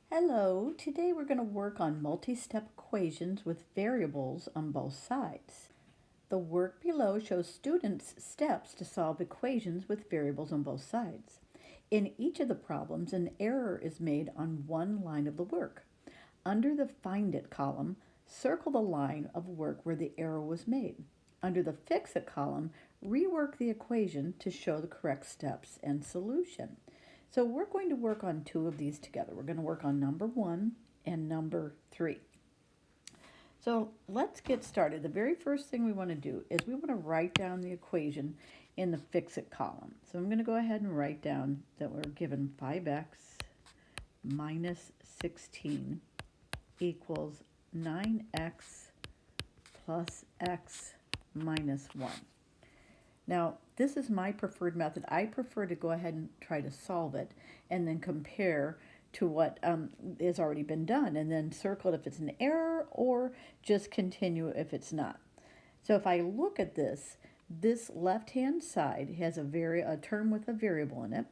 Hello, today we're going to work on multi-step equations with variables on both sides. The work below shows students' steps to solve equations with variables on both sides. In each of the problems, an error is made on one line of the work. Under the Find It column, circle the line of work where the error was made. Under the Fix It column, rework the equation to show the correct steps and solution. So we're going to work on two of these together. We're going to work on number 1 and number 3. So let's get started. The very first thing we want to do is we want to write down the equation in the Fix It column. So I'm going to go ahead and write down that we're given 5x minus 16 equals 9x plus x minus 1. Now, this is my preferred method. I prefer to go ahead and try to solve it and then compare to what has already been done and then circle it if it's an error or just continue if it's not. So if I look at this left-hand side has a term with a variable in it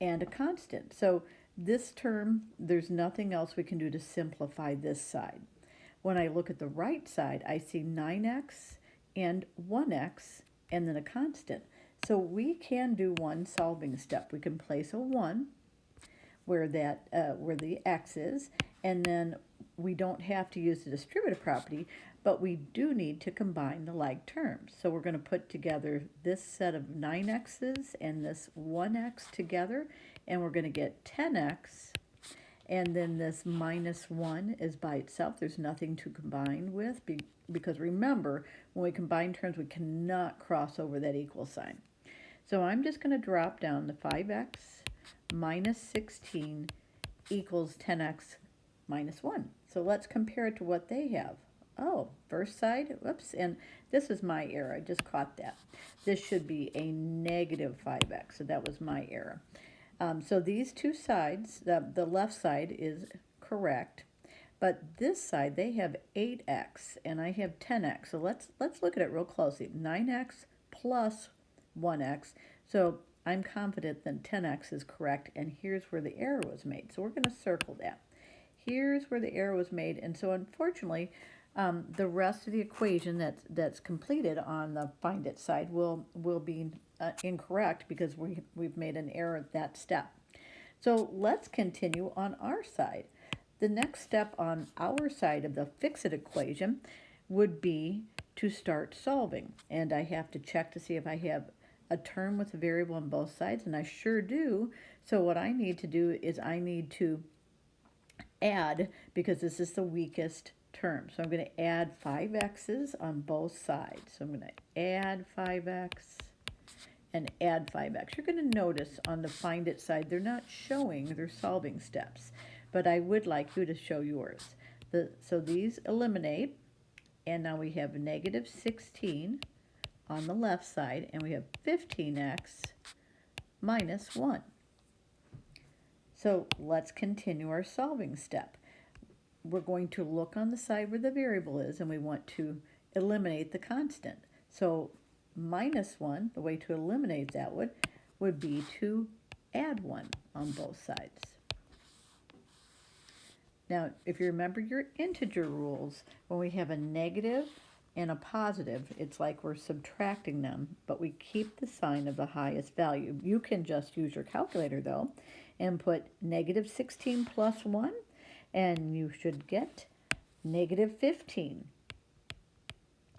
and a constant. So this term, there's nothing else we can do to simplify this side. When I look at the right side, I see 9x and 1x and then a constant. So we can do one solving step. We can place a 1 where the x is, and then we don't have to use the distributive property, but we do need to combine the like terms. So we're going to put together this set of 9x's and this 1x together, and we're going to get 10x, and then this minus 1 is by itself. There's nothing to combine with because remember, when we combine terms, we cannot cross over that equal sign. So I'm just going to drop down the 5x minus 16 equals 10x minus 1. So let's compare it to what they have. Oh, first side, whoops, and this is my error. I just caught that. This should be a negative 5x, so that was my error. So these two sides, the left side is correct, but this side, they have 8x and I have 10x. So let's look at it real closely. 9x plus 1x. So I'm confident that 10x is correct, and here's where the error was made. So we're going to circle that. Here's where the error was made, and so unfortunately, the rest of the equation that's completed on the Find It side will be incorrect because we've made an error at that step. So let's continue on our side. The next step on our side of the Fix It equation would be to start solving. And I have to check to see if I have a term with a variable on both sides, and I sure do. So what I need to do is I need to add, because this is the weakest term. So I'm going to add 5x's on both sides. So I'm going to add 5x and add 5x. You're going to notice on the Find It side, they're not showing their solving steps, but I would like you to show yours. So these eliminate, and now we have negative 16 on the left side, and we have 15x minus 1. So let's continue our solving step. We're going to look on the side where the variable is, and we want to eliminate the constant. So minus 1, the way to eliminate that would be to add 1 on both sides. Now, if you remember your integer rules, when we have a negative and a positive, it's like we're subtracting them, but we keep the sign of the highest value. You can just use your calculator, though, and put negative 16 plus 1, and you should get negative 15.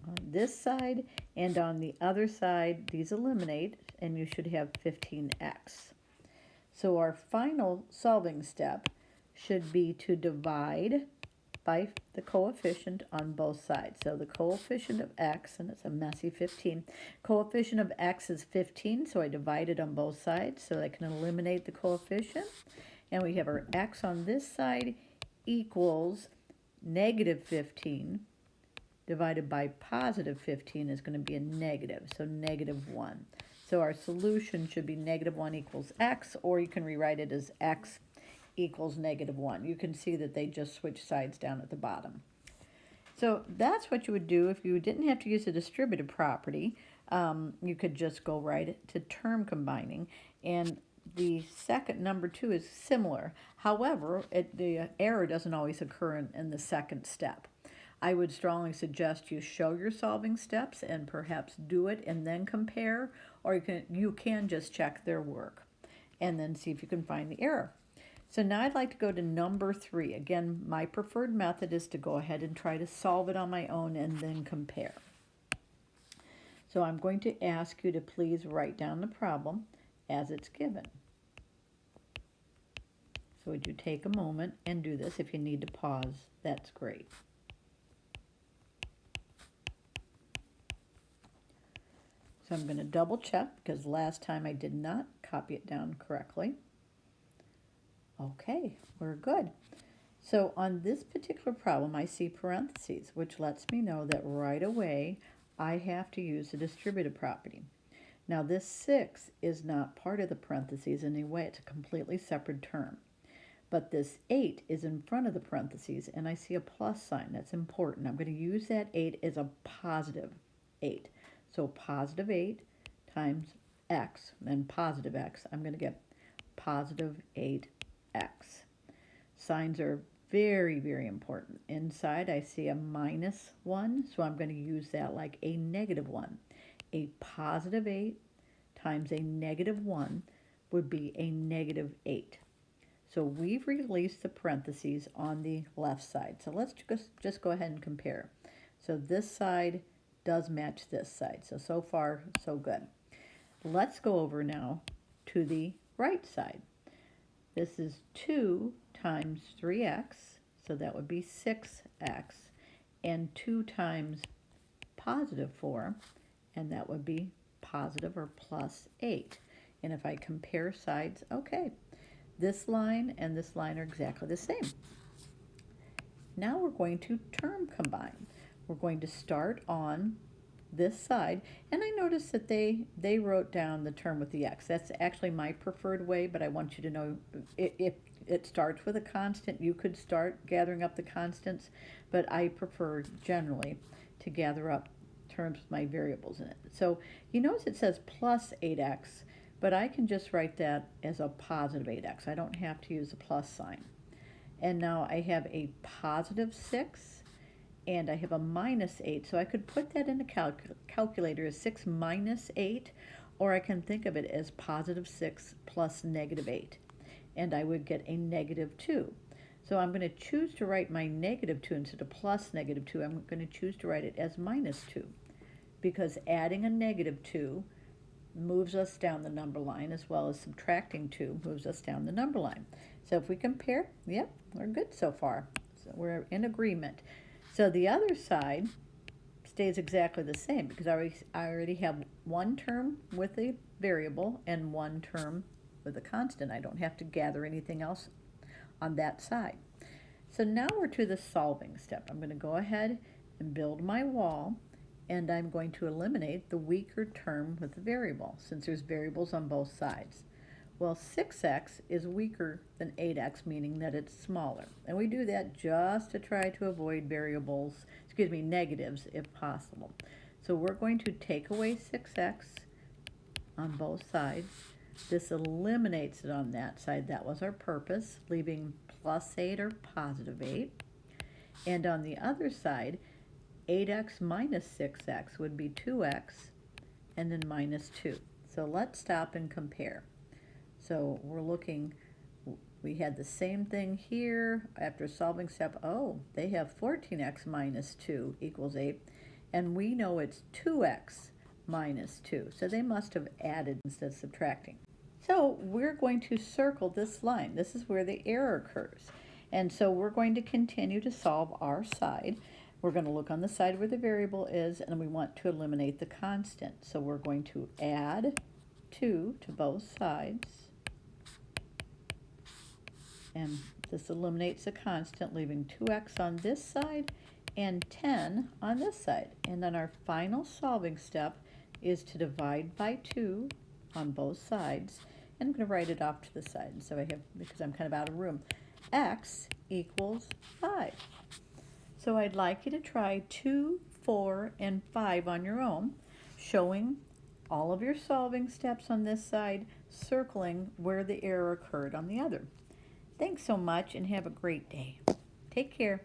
On this side and on the other side, these eliminate, and you should have 15x. So our final solving step should be to divide by the coefficient on both sides. So the coefficient of x, and it's a messy 15, coefficient of x is 15, so I divide it on both sides so I can eliminate the coefficient. And we have our x on this side equals negative 15 divided by positive 15 is going to be a negative, so negative 1. So our solution should be negative 1 equals x, or you can rewrite it as x equals negative 1. You can see that they just switch sides down at the bottom. So that's what you would do if you didn't have to use a distributive property. You could just go right to term combining. And the second number 2 is similar. However, the error doesn't always occur in the second step. I would strongly suggest you show your solving steps and perhaps do it and then compare, or you can just check their work and then see if you can find the error. So now I'd like to go to number 3. Again, my preferred method is to go ahead and try to solve it on my own and then compare. So I'm going to ask you to please write down the problem as it's given. So would you take a moment and do this? If you need to pause, that's great. So I'm going to double check because last time I did not copy it down correctly. Okay, we're good. So on this particular problem, I see parentheses, which lets me know that right away I have to use the distributive property. Now this 6 is not part of the parentheses in any way. It's a completely separate term. But this 8 is in front of the parentheses, and I see a plus sign. That's important. I'm going to use that 8 as a positive 8. So positive 8 times x, and positive x, I'm going to get positive 8x. Signs are very, very important. Inside I see a minus 1, so I'm going to use that like a negative 1. A positive 8 times a negative 1 would be a negative 8. So we've released the parentheses on the left side. So let's just go ahead and compare. So this side does match this side. So far, so good. Let's go over now to the right side. This is 2 times 3x, so that would be 6x, and 2 times positive 4, and that would be positive or plus 8. And if I compare sides, okay, this line and this line are exactly the same. Now we're going to term combine. We're going to start on this side, and I noticed that they wrote down the term with the x. That's actually my preferred way, but I want you to know if it starts with a constant, you could start gathering up the constants, but I prefer generally to gather up terms with my variables in it. So you notice it says plus 8x, but I can just write that as a positive 8x. I don't have to use a plus sign. And now I have a positive 6, and I have a minus 8, so I could put that in a calculator as 6 minus 8, or I can think of it as positive 6 plus negative 8, and I would get a negative 2. So I'm going to choose to write my negative 2 instead of plus negative 2. I'm going to choose to write it as minus 2, because adding a negative 2 moves us down the number line, as well as subtracting 2 moves us down the number line. So if we compare, yep, we're good so far. So we're in agreement. So the other side stays exactly the same because I already have one term with a variable and one term with a constant. I don't have to gather anything else on that side. So now we're to the solving step. I'm going to go ahead and build my wall, and I'm going to eliminate the weaker term with the variable since there's variables on both sides. Well, 6x is weaker than 8x, meaning that it's smaller. And we do that just to try to avoid negatives if possible. So we're going to take away 6x on both sides. This eliminates it on that side. That was our purpose, leaving plus 8 or positive 8. And on the other side, 8x minus 6x would be 2x, and then minus 2. So let's stop and compare. So we're looking, we had the same thing here after solving step. Oh, they have 14x minus 2 equals 8, and we know it's 2x minus 2. So they must have added instead of subtracting. So we're going to circle this line. This is where the error occurs. And so we're going to continue to solve our side. We're going to look on the side where the variable is, and we want to eliminate the constant. So we're going to add 2 to both sides. And this eliminates the constant, leaving 2x on this side and 10 on this side. And then our final solving step is to divide by 2 on both sides. And I'm going to write it off to the side. So I have, because I'm kind of out of room, x equals 5. So I'd like you to try 2, 4, and 5 on your own, showing all of your solving steps on this side, circling where the error occurred on the other. Thanks so much and have a great day. Take care.